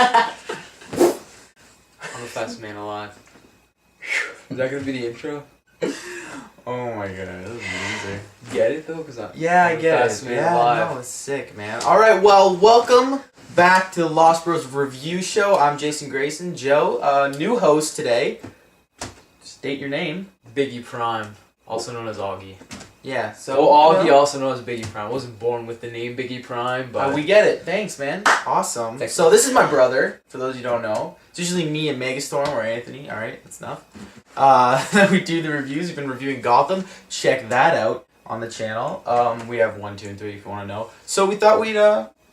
I'm the fastest man alive. Is that gonna be the intro? Oh my god, this is amazing. Get it though, cause I I'm get the fastest it. man Yeah, alive. no, it's sick, man. All right, well, welcome back to the Lost Bros Review Show. I'm Jason Grayson, Joe, new host today. State your name. Biggie Prime, also known as Augie. Yeah, so Augie, also known as Biggie Prime. I wasn't born with the name Biggie Prime, but we get it. Thanks, man. Awesome. Thanks. So this is my brother. For those you don't know, it's usually me and Megastorm or Anthony. All right, that's enough. We do the reviews. We've been reviewing Gotham. Check that out on the channel. We have 1, 2, and 3 if you want to know. So we thought we'd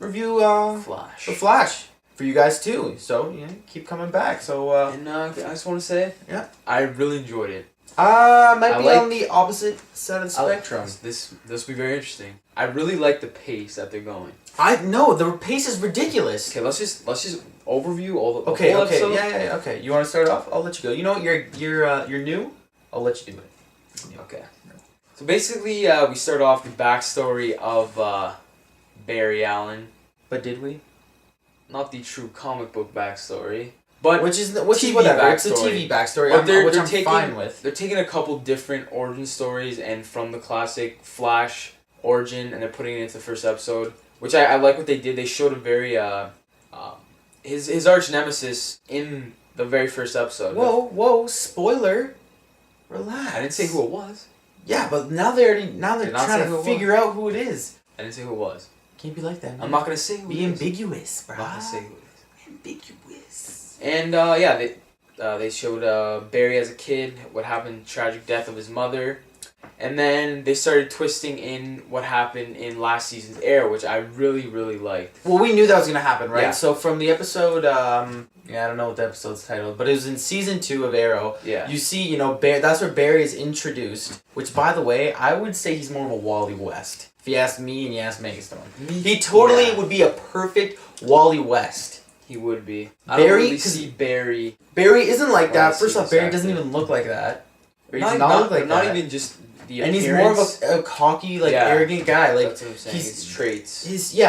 review Flash. The Flash for you guys too. So keep coming back. So And I just want to say, yeah, I really enjoyed it. might be on the opposite side of the spectrum. This will be very interesting. I really like the pace that they're going. I know the pace is ridiculous. Okay, let's just overview all the Okay, whole okay, episode. yeah. Okay, you want to start off? I'll let you go. You know what? You're new. I'll let you do it. Okay. So basically, we start off the backstory of Barry Allen. But did we? Not the true comic book backstory, but Which is TV whatever. It's a backstory. TV backstory, But which I'm fine with. They're taking a couple different origin stories and from the classic Flash origin, and they're putting it into the first episode, which I like what they did. They showed a very his arch nemesis in the very first episode. Whoa! Spoiler. Relax. I didn't say who it was. Yeah, but now they're Did not trying say who to it figure out who it is. I didn't say who it was. Can't be like that. I'm man. not gonna say who Be it is. ambiguous, bro. I'm not gonna say who it Ambiguous. is. And they showed Barry as a kid, what happened, tragic death of his mother. And then they started twisting in what happened in last season's Arrow, which I really, really liked. Well, we knew that was gonna happen, right? Yeah. So from the episode, I don't know what the episode's titled, but it was in season 2 of Arrow. Yeah. You see, that's where Barry is introduced. Which, by the way, I would say he's more of a Wally West. If you ask me and you ask Megastorm, he totally would be a perfect Wally West. He would be. I Barry, don't really 'cause see Barry. Barry isn't like that. Honestly, First off, Barry exactly. doesn't even look like that. Barry Not, does not look like not that. even just the And appearance. he's more of a cocky, Yeah. arrogant guy. That's what I'm saying. he's- His traits. His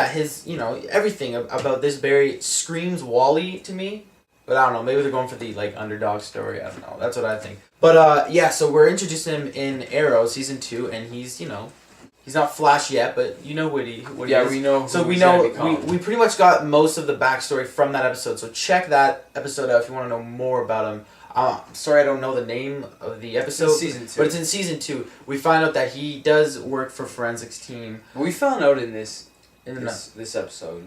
everything about this Barry screams Wally to me. But I don't know, maybe they're going for the underdog story. I don't know. That's what I think. But so we're introducing him in Arrow season 2, and he's he's not Flash yet, but you know what he is. We know. So who we he's know gonna become. we pretty much got most of the backstory from that episode. So check that episode out if you want to know more about him. Sorry, I don't know the name of the episode. It's season 2. But it's in season 2. We find out that he does work for forensics team. We found out in this episode.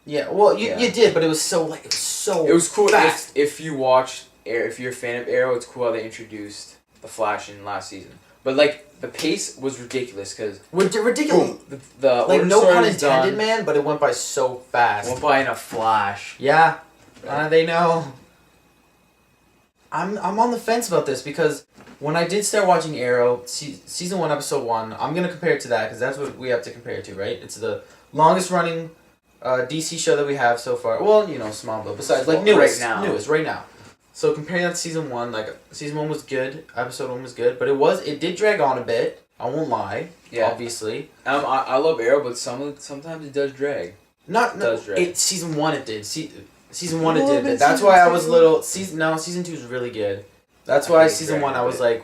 Yeah, well, you Yeah. did, but it was so It was cool. fast. If you watched Arrow, if you're a fan of Arrow, it's cool how they introduced the Flash in last season. But the pace was ridiculous because Ridiculous. the Like, origin no story pun was intended, done. man, but it went by so fast. Went by in a flash. Yeah, they know. I'm on the fence about this because when I did start watching Arrow, season 1, episode 1, I'm gonna compare it to that because that's what we have to compare it to, right? It's the longest running DC show that we have so far. Well, Smallville. Besides, newest right now. So comparing that to season 1, season 1 was good, episode 1 was good, but it did drag on a bit. I won't lie. Yeah. Obviously. I love Arrow, but sometimes it does drag. Not does drag. Season 1 it did. Season 1 A it little did. bit That's season why I was 2. little. Season 2 is really good. That's I why think season it's 1 I was dragging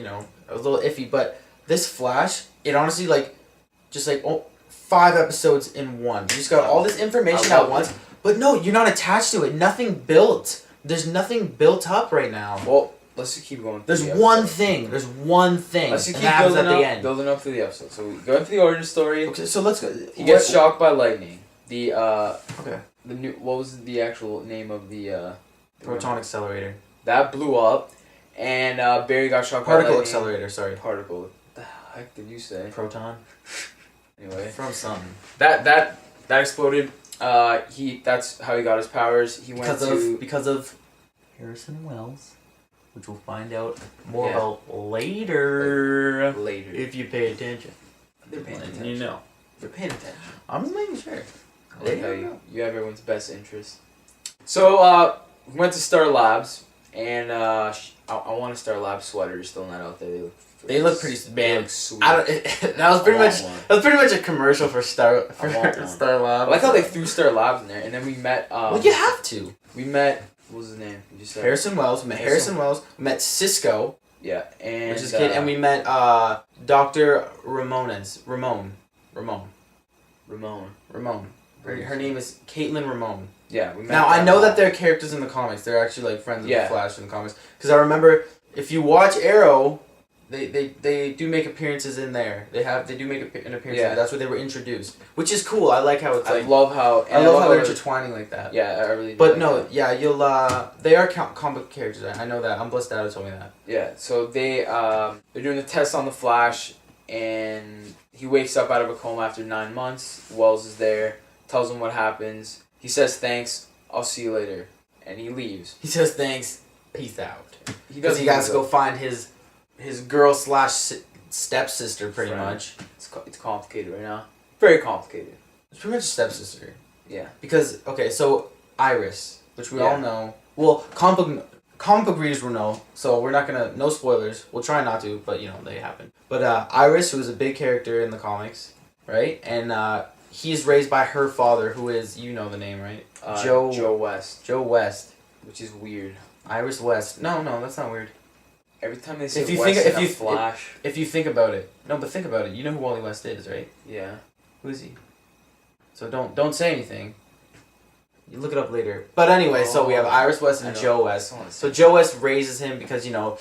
I was a little iffy. But this Flash, it honestly 5 episodes in one. You just got all this information I at love once. But no, you're not attached to it. Nothing built. There's nothing built up right now. Well, let's just keep going. There's one thing. There's one thing. Let's just and keep that happens building at the up, end. building up through the episode. So we go into the origin story. Okay, so let's go. He gets shocked by lightning. The Okay. the new what was the actual name of the Proton accelerator. that blew up, and Barry got shocked by Particle lightning. accelerator. Sorry. Particle. What the heck did you say? Proton. Anyway, From something. that exploded. That's how he got his powers. He went Because of Harrison Wells, which we'll find out more Yeah. about later. later. If you pay attention. They're paying attention. You know. They're paying attention. I'm just making sure. I like how you have everyone's best interest. So we went to Star Labs, and I want a Star Labs sweater. Still not out there. They look They look pretty They man. look sweet. That was pretty I want much one. that was pretty much a commercial for I want one. Star Lab. I like how they threw Star Labs in there, and then we met. Well, you have to. We met. What was his name? You just said Harrison Wells. We met Harrison Wells. We met Cisco, Yeah, and which is kid, and we met Dr. Ramon. Her name is Caitlin Ramon. Yeah, we met. Now I know that they're characters in the comics. They're actually like friends of Yeah. the Flash in the comics. Because I remember if you watch Arrow, they do make appearances in there. They do make an appearance. Yeah. In there. That's where they were introduced, which is cool. I like how it's I like. love how. I love how they're it- intertwining like that. Yeah, I really. Do But like no, that. yeah, you'll they are comic characters. I know that. I'm blessed Dad told me that. Yeah, so they're doing the test on the Flash, and he wakes up out of a coma after 9 months. Wells is there, tells him what happens. He says thanks. I'll see you later, and he leaves. He says thanks, peace out. He Because he has to go find his girl / stepsister, pretty Friend. much. It's complicated right now. Very complicated. It's pretty much a stepsister. Yeah. Because okay, so Iris, which we Yeah. all know. Well, comic book readers will know. So we're not gonna no spoilers. We'll try not to, but you know they happen. But Iris, who is a big character in the comics, right? And he's raised by her father, who is you know the name, right? Joe West, Joe West. which is weird. Iris West. No, that's not weird. Every time they say If you West think- in if a you- Flash, If you think about it. No, but think about it. You know who Wally West is, right? yeah. Who is he? So don't say anything. You look it up later. But anyway, so we have Iris West I and know. Joe West. I wanna So say- Joe West raises him because you know,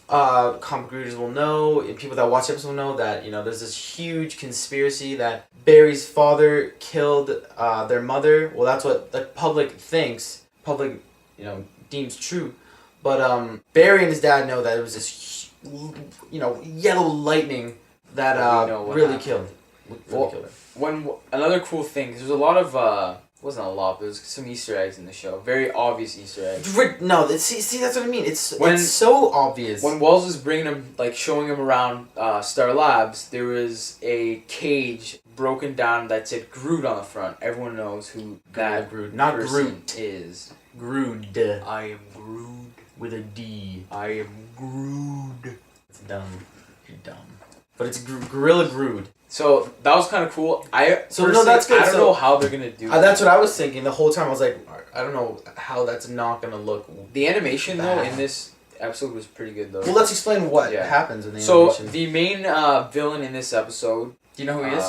comic readers will know, and people that watch episodes will know that you know there's this huge conspiracy that Barry's father killed their mother. Well, that's what the public thinks. Public, you know, deems true. But Barry and his dad know that it was this, you know, yellow lightning that We know what really happened. killed. Really Well, killed her. One another cool thing. There's a lot of wasn't a lot, but there's some Easter eggs in the show. Very obvious Easter eggs. No, see, that's what I mean. It's When- it's so obvious. When Wells was bringing him, like showing him around Star Labs, there was a cage broken down that said Groot on the front. Everyone knows who that Groot, not person Groot. is. Groot I am Groot. with a D. I am Groot. It's dumb. You're dumb. But it's Gorilla Groot. So that was kind of cool. So, no, that's good. I don't So- know how they're gonna do. That's what I was thinking the whole time. I was like, I don't know how that's not gonna look. The animation though Bad. in this episode was pretty good though. Well, let's explain what Yeah. happens in the So animation. the main villain in this episode. Do you know who he is?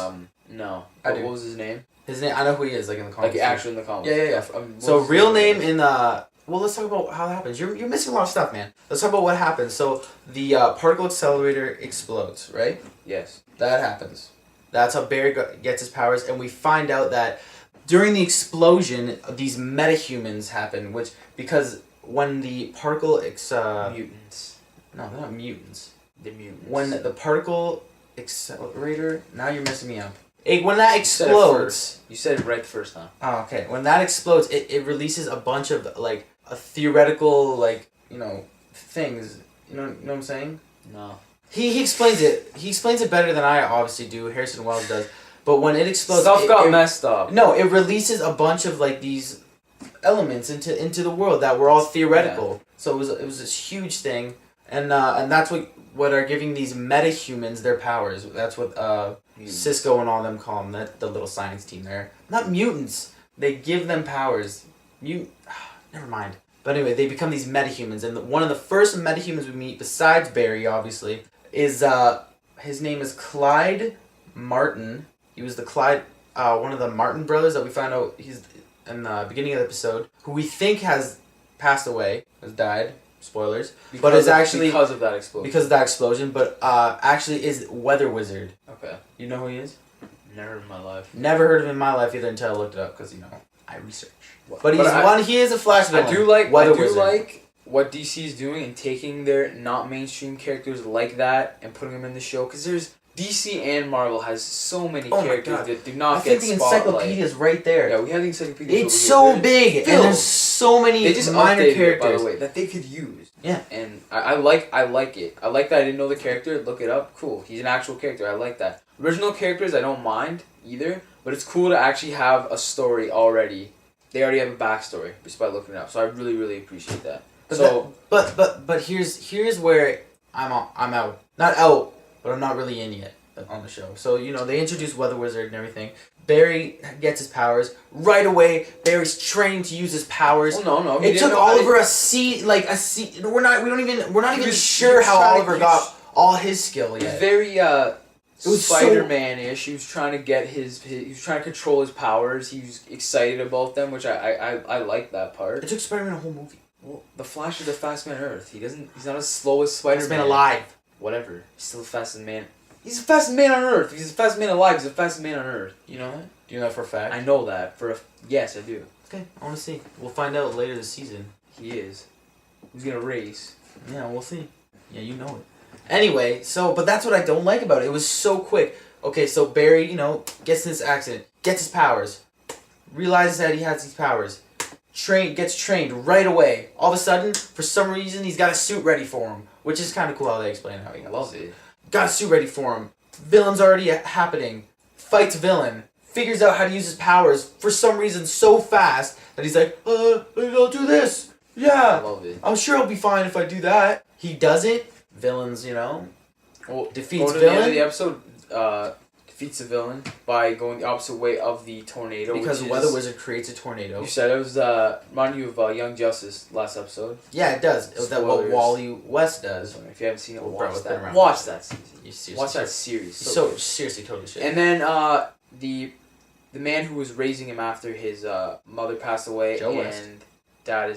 No. I do. What was his name? His name. I know who he is. Like in the comics. Like actually in the comics. Yeah. What So was his real name in the. Well, let's talk about how that happens. You're missing a lot of stuff, man. Let's talk about what happens. So the particle accelerator explodes, right? Yes. That happens. That's how Barry gets his powers, and we find out that during the explosion, these metahumans happen, which because when the particle Mutants. no, they're not mutants. The mutants. When the particle accelerator, now you're messing me up. When that You said it explodes, first. You said it right the first time. oh, okay. When that explodes, it releases a bunch of like a theoretical things. You know what I'm saying? No. He explains it. He explains it better than I obviously do. Harrison Wells does. But when it explodes, Stuff got it, messed up. No, it releases a bunch of like these elements into the world that were all theoretical. So it was this huge thing, and that's what are giving these metahumans their powers. That's what Mutants. Cisco and all them call them. The little science team there. Not mutants. They give them powers. Never mind. But anyway, they become these metahumans, and one of the first metahumans we meet, besides Barry, obviously, is his name is Clyde Martin. He was one of the Martin brothers that we found out he's in the beginning of the episode, who we think has passed away, has died. Spoilers. But it's actually because of that explosion. because of that explosion. But actually is Weather Wizard. Okay. You know who he is? Never in my life. Never heard of him in my life either until I looked it up because I research. But But he is a Flash villain. I do like Wizard. what DC is doing and taking their not mainstream characters like that and putting them in the show, because there's DC and Marvel has so many Oh my characters God. that do not I think get the spotlight. encyclopedia is right there. Yeah, we have the encyclopedia. It's over here. so big, filled. and there's so many They just minor updated characters. it, by the way, that they could use. Yeah. And I like it. I like that I didn't know the character. Look it up. Cool. He's an actual character. I like that. Original characters I don't mind either, but it's cool to actually have a story already. They already have a backstory just by looking it up. So I really, really appreciate that. But So but here's where I'm out. Not out, but I'm not really in yet on the show. So they introduce Weather Wizard and everything. Barry gets his powers right away. Barry's training to use his powers. Well, no. It took Oliver a season. We're not even sure how Oliver got all his skill yet. Very Spider-Man-ish. He was trying to get he was trying to control his powers. He was excited about them, which I like that part. It took Spider-Man a whole movie. Well, the Flash is the fastest man on Earth. He's not as slow as Spider-Man. Fastest man alive. Whatever. He's still the fastest man. He's the fastest man on Earth. He's the fastest man alive. He's the fastest man on Earth. You know that? Do you know that for a fact? I know that yes, I do. Okay, I want to see. We'll find out later this season. He is. He's gonna race. Yeah, we'll see. Yeah, you know it. Anyway, but that's what I don't like about it. It was so quick. Okay, so Barry, gets in this accident, gets his powers, realizes that he has these powers, gets trained right away. All of a sudden, for some reason, he's got a suit ready for him, which is kind of cool how they explain how he loves it. Got a suit ready for him. Villain's already happening. Fights villain. Figures out how to use his powers for some reason so fast that he's like, I'll do this. Yeah. I love it. I'm sure I'll be fine if I do that. He does it. Villains, well, defeats villain. The end of the episode, defeats the villain by going the opposite way of the tornado. Because the Weather Wizard creates a tornado. You said it was reminded you of Young Justice last episode. Yeah, it does. It was that what Wally West does. If you haven't seen it, watch that. Watch that season. Watch that series. So seriously, totally shit. And then the man who was raising him after his mother passed away and dad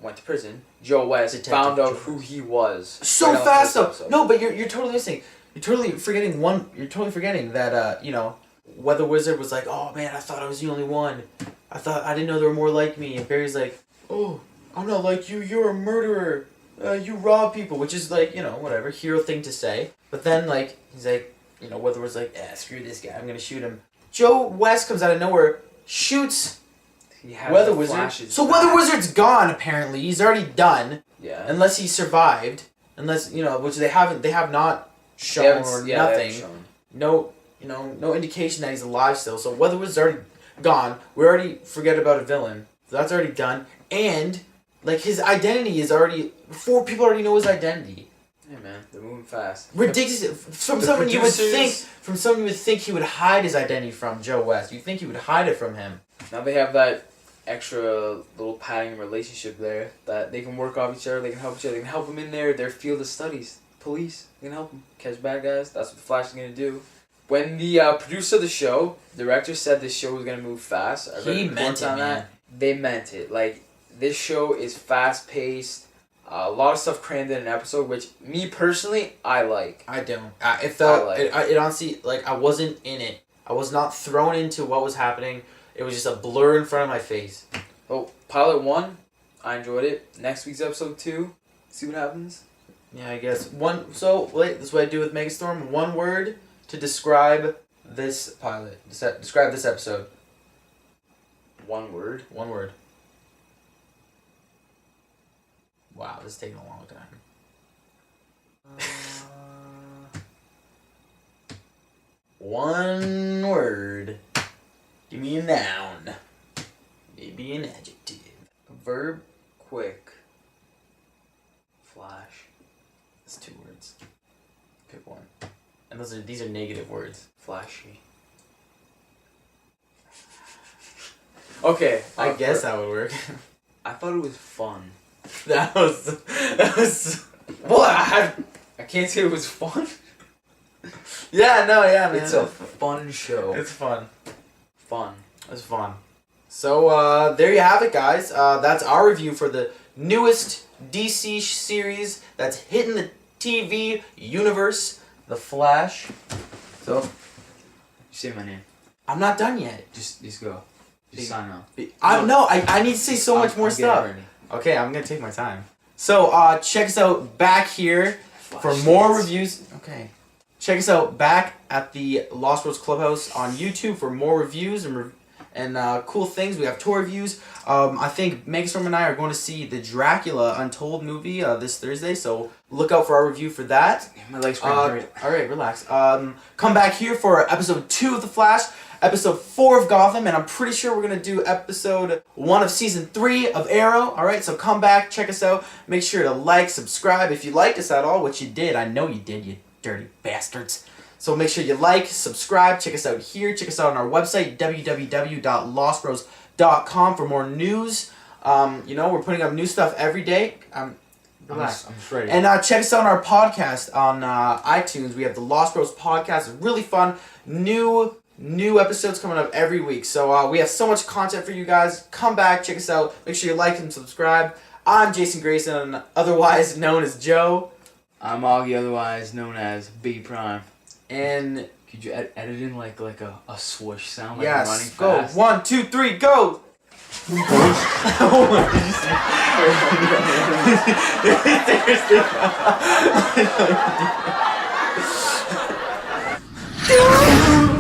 went to prison. Joe West found out who he was. So fast though. No, but you're totally missing. You're totally forgetting that Weather Wizard was like, oh man, I thought I was the only one. I didn't know there were more like me. And Barry's like, oh, I'm not like you. You're a murderer. You rob people, which is like whatever hero thing to say. But then he's like, Weather Wizard's like, screw this guy. I'm gonna shoot him. Joe West comes out of nowhere, shoots Weather Wizard. So Weather Wizard's gone apparently. He's already done. Yeah. Unless he survived. Unless which they have not shown or nothing. No indication that he's alive still. So Weather Wizard's already gone. We already forget about a villain. So that's already done. And his identity is already 4 people already know his identity. Yeah, man, they're moving fast. Ridiculous. From someone you would think he would hide his identity from, Joe West. You think he would hide it from him. Now they have that extra little padding relationship there that they can work off each other. They can help each other. They can help them in their field of studies. Police. They can help them catch bad guys. That's what the Flash is gonna do. When the producer of the show, director, said this show was gonna move fast, he meant it, man. They meant it. This show is fast paced. A lot of stuff crammed in an episode, which me personally, I like. I don't. It felt. It honestly, I wasn't in it. I was not thrown into what was happening. It was just a blur in front of my face. Oh, pilot 1, I enjoyed it. Next week's episode 2, see what happens. Yeah, I guess this is what I do with Megastorm. 1 word to describe this pilot. Describe this episode. 1 word. 1 word. Wow, this is taking a long time. 1 word. Give me a noun. Maybe an adjective. A verb. Quick. Flash. That's 2 words. Pick 1. And these are negative words. Flashy. Okay. I guess that would work. I thought it was fun. That was. Well, I can't say it was fun. Yeah, man. It's a fun show. It's fun. It's fun. So, there you have it, guys. That's our review for the newest DC series that's hitting the TV universe, The Flash. So, you say my name. I'm not done yet. Just go. Just sign off. I need to say so much more stuff. Okay, I'm gonna take my time. So, check us out back here for more reviews. Okay. Check us out back at the Lost Worlds Clubhouse on YouTube for more reviews and cool things. We have tour reviews. I think Megastorm and I are going to see the Dracula Untold movie this Thursday, so look out for our review for that. My legs hurt. Alright, relax. Come back here for episode 2 of The Flash. episode 4 of Gotham, and I'm pretty sure we're gonna do episode 1 of season 3 of Arrow. All right, so come back, check us out. Make sure to like, subscribe if you liked us at all, which you did. I know you did, you dirty bastards. So make sure you like, subscribe, check us out here. Check us out on our website, www.lostbros.com for more news. We're putting up new stuff every day. Relax. I'm just ready. And check us out on our podcast on iTunes. We have the Lost Bros podcast. It's really fun. New episodes coming up every week. So we have so much content for you guys. Come back, check us out. Make sure you like and subscribe. I'm Jason Grayson, otherwise known as Joe. I'm Augie, otherwise known as B Prime. And could you edit in like a swoosh sound, like yes, running go. fast? 1, 2, 3, go. Seriously.